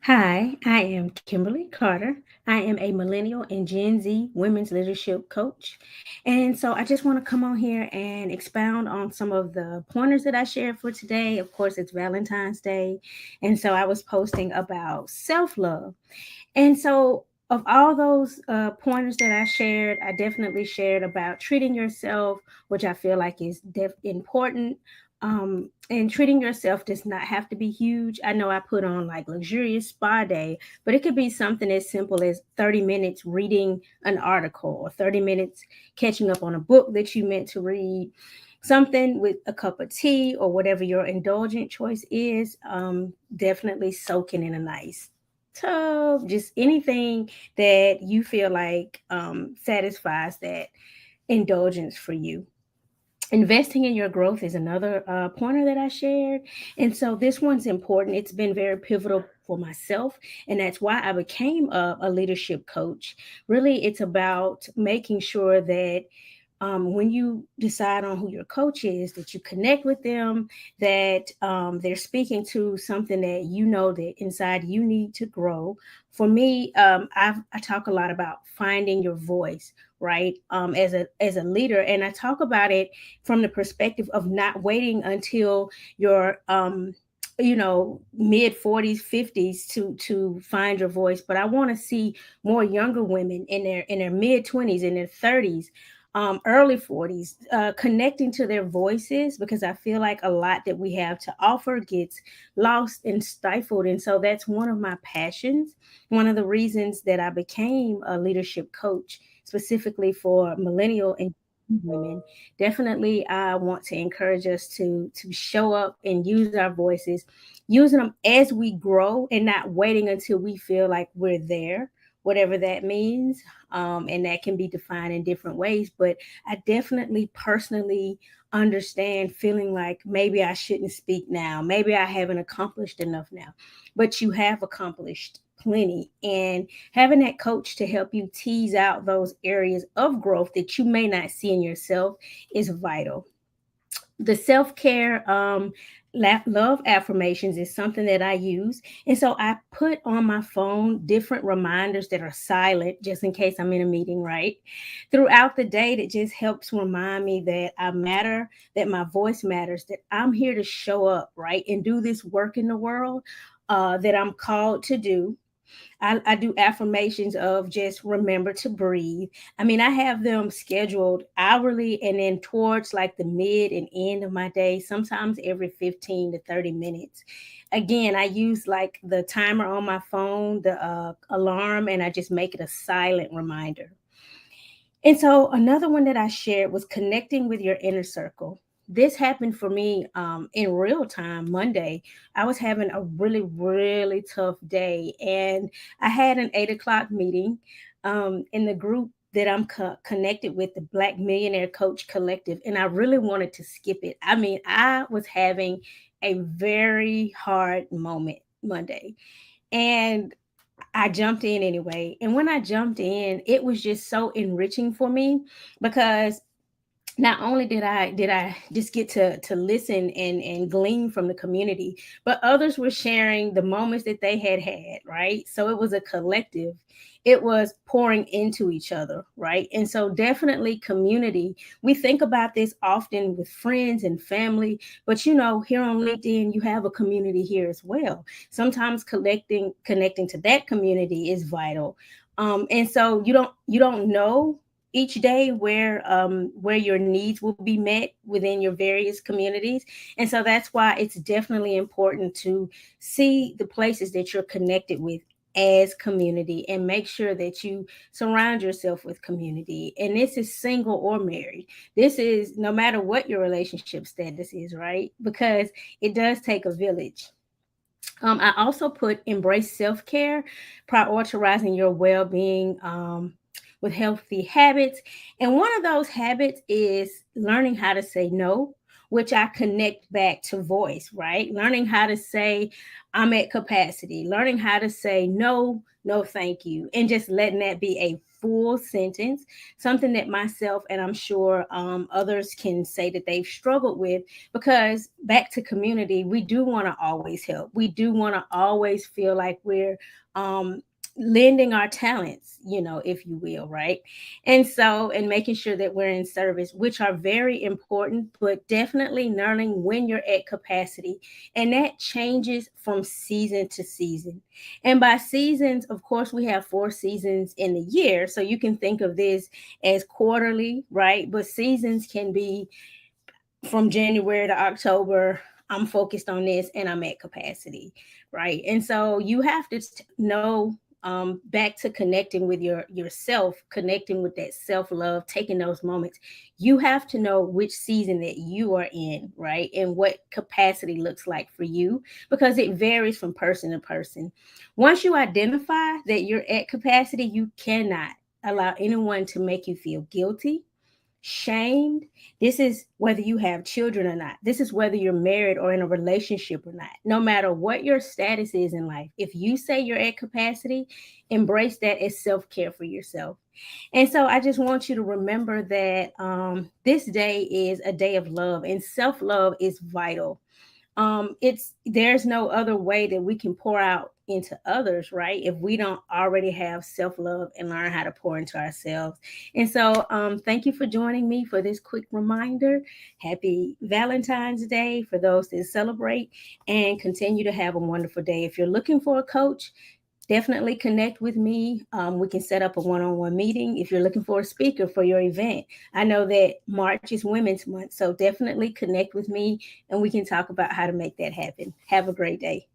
Hi, I am Kimberly Carter. I am a millennial and Gen Z women's leadership coach. And so I just want to come on here and expound on some of the pointers that I shared for today. Of course, it's Valentine's Day. And so I was posting about self love. And so, of all those pointers that I shared, I definitely shared about treating yourself, which I feel like is important. And treating yourself does not have to be huge. I know I put on like luxurious spa day, but it could be something as simple as 30 minutes reading an article or 30 minutes catching up on a book that you meant to read, something with a cup of tea or whatever your indulgent choice is. Definitely soaking in a nice tub, just anything that you feel like satisfies that indulgence for you. Investing in your growth is another pointer that I shared. And so this one's important. It's been very pivotal for myself. And that's why I became a leadership coach. Really, it's about making sure that when you decide on who your coach is, that you connect with them, that they're speaking to something that you know that inside you need to grow. For me, I talk a lot about finding your voice, right? As a leader, and I talk about it from the perspective of not waiting until you're mid 40s 50s to find your voice, but I want to see more younger women in their mid 20s, in their 30s, early 40s, connecting to their voices, because I feel like a lot that we have to offer gets lost and stifled. And so that's one of my passions, one of the reasons that I became a leadership coach specifically for millennial and women. Definitely, I want to encourage us to show up and use our voices, using them as we grow and not waiting until we feel like we're there, whatever that means. And that can be defined in different ways. But I definitely personally understand feeling like maybe I shouldn't speak now, maybe I haven't accomplished enough now, but you have accomplished plenty. And having that coach to help you tease out those areas of growth that you may not see in yourself is vital. The self-care love affirmations is something that I use, and so I put on my phone different reminders that are silent just in case I'm in a meeting, right, throughout the day, that just helps remind me that I matter, that my voice matters, that I'm here to show up, right, and do this work in the world that I'm called to do. I do affirmations of just remember to breathe. I mean, I have them scheduled hourly and then towards like the mid and end of my day, sometimes every 15 to 30 minutes. Again, I use like the timer on my phone, the alarm, and I just make it a silent reminder. And so another one that I shared was connecting with your inner circle. This happened for me in real time Monday. I was having a really, really tough day, and I had an 8 o'clock meeting in the group that I'm connected with, the Black Millionaire Coach Collective, and I really wanted to skip it. I mean, I was having a very hard moment Monday, and I jumped in anyway. And when I jumped in, it was just so enriching for me, because not only did I just get to listen and glean from the community, but others were sharing the moments that they had, right? So it was a collective. It was pouring into each other, right? And so definitely community. We think about this often with friends and family, but here on LinkedIn, you have a community here as well. Sometimes connecting to that community is vital. And so you don't know each day where your needs will be met within your various communities. And so that's why it's definitely important to see the places that you're connected with as community, and make sure that you surround yourself with community. And this is single or married. This is no matter what your relationship status is, right? Because it does take a village. I also put embrace self care, prioritizing your well being with healthy habits. And one of those habits is learning how to say no, which I connect back to voice, right? Learning how to say, I'm at capacity, learning how to say no, no, thank you, and just letting that be a full sentence, something that myself and I'm sure others can say that they've struggled with. Because back to community, we do want to always help. We do want to always feel like we're um, lending our talents, if you will, right? And making sure that we're in service, which are very important, but definitely learning when you're at capacity. And that changes from season to season. And by seasons, of course, we have 4 seasons in the year. So you can think of this as quarterly, right? But seasons can be from January to October. I'm focused on this and I'm at capacity, right? And so you have to know, back to connecting with yourself, connecting with that self-love, taking those moments. You have to know which season that you are in, right? And what capacity looks like for you, because it varies from person to person. Once you identify that you're at capacity, you cannot allow anyone to make you feel guilty, shamed. This is whether you have children or not. This is whether you're married or in a relationship or not. No matter what your status is in life, if you say you're at capacity, embrace that as self care for yourself. And so I just want you to remember that this day is a day of love, and self love is vital. It's there's no other way that we can pour out into others, right? If we don't already have self-love and learn how to pour into ourselves. And so thank you for joining me for this quick reminder. Happy Valentine's Day for those that celebrate, and continue to have a wonderful day. If you're looking for a coach, definitely connect with me. We can set up a one-on-one meeting. If you're looking for a speaker for your event, I know that March is Women's Month, so definitely connect with me and we can talk about how to make that happen. Have a great day.